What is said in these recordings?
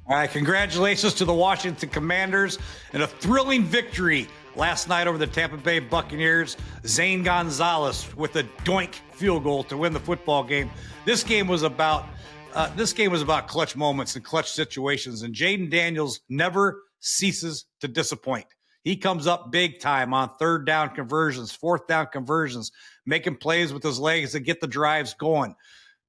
All right, congratulations to the Washington Commanders and a thrilling victory last night over the Tampa Bay Buccaneers. Zane Gonzalez with a doink field goal to win the football game. This game was about clutch moments and clutch situations, and Jaden Daniels never ceases to disappoint. He comes up big time on third down conversions, fourth down conversions, making plays with his legs to get the drives going.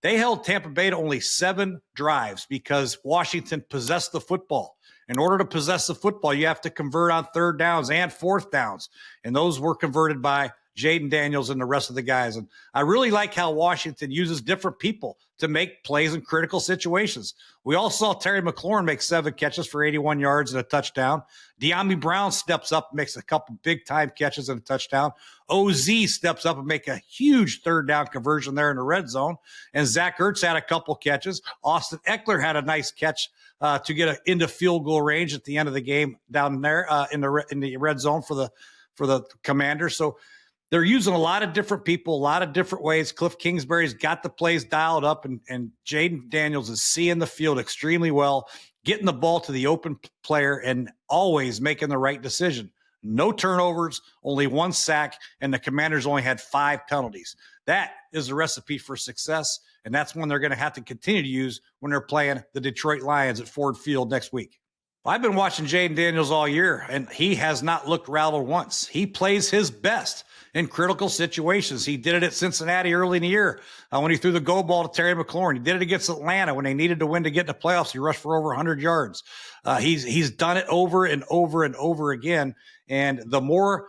They held Tampa Bay to only 7 drives because Washington possessed the football. In order to possess the football, you have to convert on third downs and fourth downs. And those were converted by Jaden Daniels and the rest of the guys. And I really like how Washington uses different people to make plays in critical situations. We all saw Terry McLaurin make 7 catches for 81 yards and a touchdown. De'Ami Brown steps up, makes a couple big-time catches and a touchdown. OZ steps up and make a huge third down conversion there in the red zone. And Zach Ertz had a couple catches. Austin Eckler had a nice catch to get into field goal range at the end of the game down there in the red zone for the Commanders. So they're using a lot of different people, a lot of different ways. Cliff Kingsbury's got the plays dialed up, and Jaden Daniels is seeing the field extremely well, getting the ball to the open player and always making the right decision. No turnovers, only 1 sack, and the Commanders only had 5 penalties. That is a recipe for success, and that's one they're going to have to continue to use when they're playing the Detroit Lions at Ford Field next week. I've been watching Jaden Daniels all year, and he has not looked rattled once. He plays his best in critical situations. He did it at Cincinnati early in the year when he threw the go ball to Terry McLaurin. He did it against Atlanta when they needed to win to get in the playoffs. He rushed for over 100 yards. He's done it over and over and over again. And the more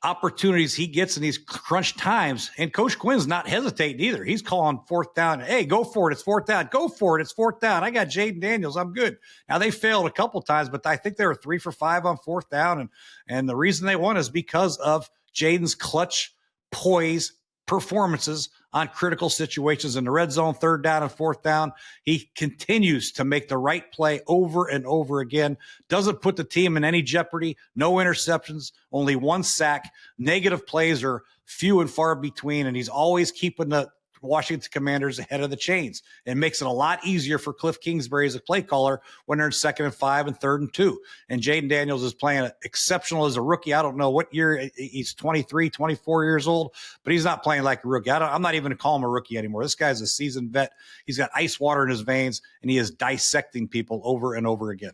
opportunities he gets in these crunch times, and Coach Quinn's not hesitating either. He's calling fourth down. Hey, go for it. It's fourth down. Go for it. It's fourth down. I got Jaden Daniels. I'm good. Now, they failed a couple times, but I think they were 3 for 5 on fourth down. And the reason they won is because of Jaden's clutch, poise, performances on critical situations in the red zone, third down and fourth down. He continues to make the right play over and over again. Doesn't put the team in any jeopardy. No interceptions, only 1 sack. Negative plays are few and far between, and he's always keeping the Washington Commanders ahead of the chains. It makes it a lot easier for Cliff Kingsbury as a play caller when they're in 2nd and 5 and 3rd and 2. And Jaden Daniels is playing exceptional as a rookie. I don't know what year. He's 23, 24 years old, but he's not playing like a rookie. I'm not even going to call him a rookie anymore. This guy's a seasoned vet. He's got ice water in his veins, and he is dissecting people over and over again.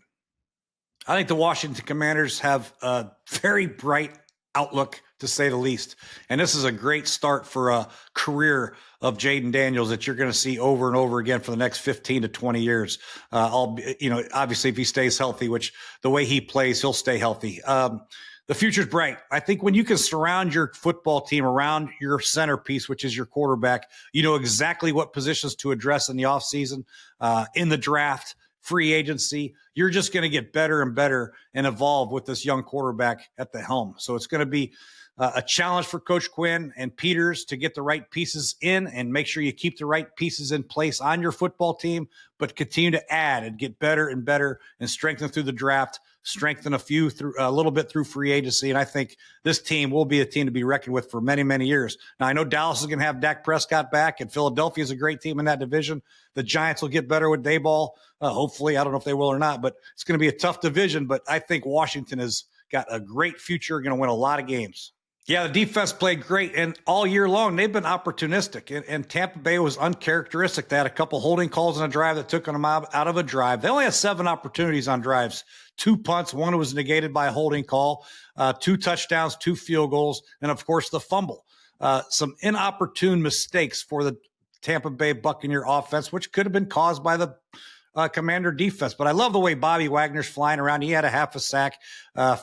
I think the Washington Commanders have a very bright outlook, to say the least. And this is a great start for a career of Jaden Daniels that you're going to see over and over again for the next 15 to 20 years. Obviously, if he stays healthy, which the way he plays, he'll stay healthy. The future's bright. I think when you can surround your football team around your centerpiece, which is your quarterback, you know exactly what positions to address in the offseason, in the draft, free agency. You're just going to get better and better and evolve with this young quarterback at the helm. So it's going to be a challenge for Coach Quinn and Peters to get the right pieces in and make sure you keep the right pieces in place on your football team, but continue to add and get better and better and strengthen through the draft, strengthen a little bit through free agency. And I think this team will be a team to be reckoned with for many, many years. Now, I know Dallas is going to have Dak Prescott back, and Philadelphia is a great team in that division. The Giants will get better with Dayball. Hopefully, I don't know if they will or not, but it's going to be a tough division. But I think Washington has got a great future, going to win a lot of games. Yeah, the defense played great, and all year long, they've been opportunistic, and Tampa Bay was uncharacteristic. They had a couple holding calls on a drive that took them out of a drive. They only had 7 opportunities on drives, 2 punts, 1 was negated by a holding call, 2 touchdowns, 2 field goals, and, of course, the fumble. Some inopportune mistakes for the Tampa Bay Buccaneer offense, which could have been caused by the Commander defense. But I love the way Bobby Wagner's flying around. He had a half a sack.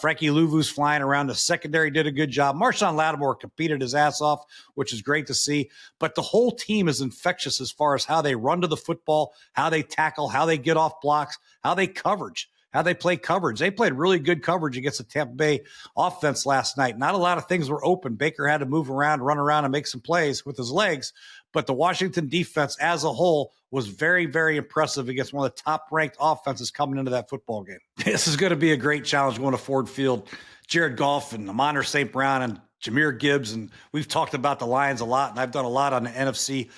Frankie Louvu's flying around. The secondary did a good job. Marshawn Lattimore competed his ass off, which is great to see. But the whole team is infectious as far as how they run to the football, how they tackle, how they get off blocks, how they play coverage. They played really good coverage against the Tampa Bay offense last night. Not a lot of things were open. Baker had to move around, run around, and make some plays with his legs. But the Washington defense as a whole was very, very impressive against one of the top-ranked offenses coming into that football game. This is going to be a great challenge going to Ford Field. Jared Goff and Amon St. Brown and Jahmyr Gibbs, and we've talked about the Lions a lot, and I've done a lot on the NFC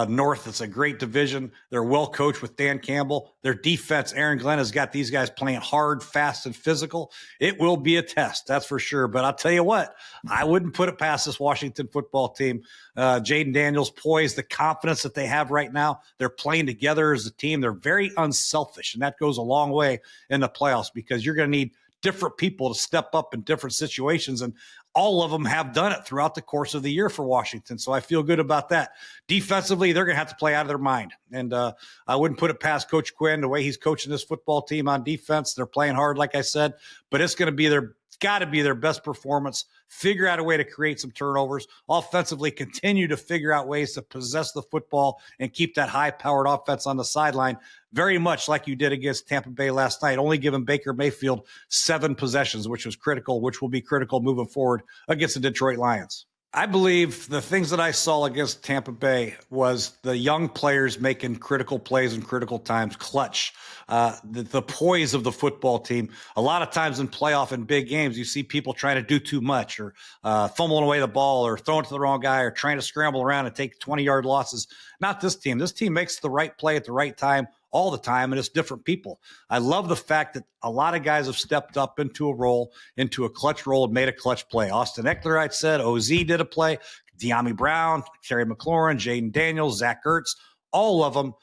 North. It's a great division. They're well coached with Dan Campbell. Their defense, Aaron Glenn, has got these guys playing hard, fast, and physical. It will be a test, that's for sure. But I'll tell you what, I wouldn't put it past this Washington football team. Jaden Daniels poised, the confidence that they have right now. They're playing together as a team. They're very unselfish, and that goes a long way in the playoffs because you're going to need different people to step up in different situations. And all of them have done it throughout the course of the year for Washington. So I feel good about that. Defensively, they're going to have to play out of their mind. And I wouldn't put it past Coach Quinn, the way he's coaching this football team on defense. They're playing hard, like I said, but it's going to be got to be their best performance. Figure out a way to create some turnovers. Offensively, continue to figure out ways to possess the football and keep that high-powered offense on the sideline, very much like you did against Tampa Bay last night, only giving Baker Mayfield 7 possessions, which was critical, which will be critical moving forward against the Detroit Lions. I believe the things that I saw against Tampa Bay was the young players making critical plays in critical times, clutch, the poise of the football team. A lot of times in playoff and big games, you see people trying to do too much or fumbling away the ball or throwing it to the wrong guy or trying to scramble around and take 20-yard losses. Not this team. This team makes the right play at the right time all the time, and it's different people. I love the fact that a lot of guys have stepped up into a role, into a clutch role, and made a clutch play. Austin Eckler, I said, OZ did a play, De'Ami Brown, Terry McLaurin, Jaden Daniels, Zach Ertz, all of them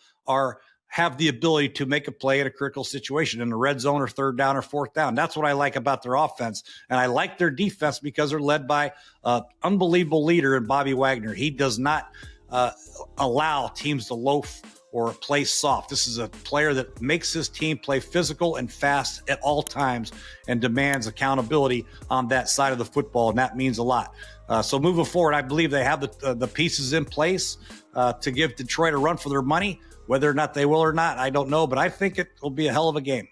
have the ability to make a play in a critical situation in the red zone or third down or fourth down. That's what I like about their offense. And I like their defense because they're led by an unbelievable leader in Bobby Wagner. He does not allow teams to loaf or play soft. This is a player that makes his team play physical and fast at all times and demands accountability on that side of the football, and that means a lot. So moving forward, I believe they have the pieces in place to give Detroit a run for their money. Whether or not they will or not, I don't know, but I think it will be a hell of a game.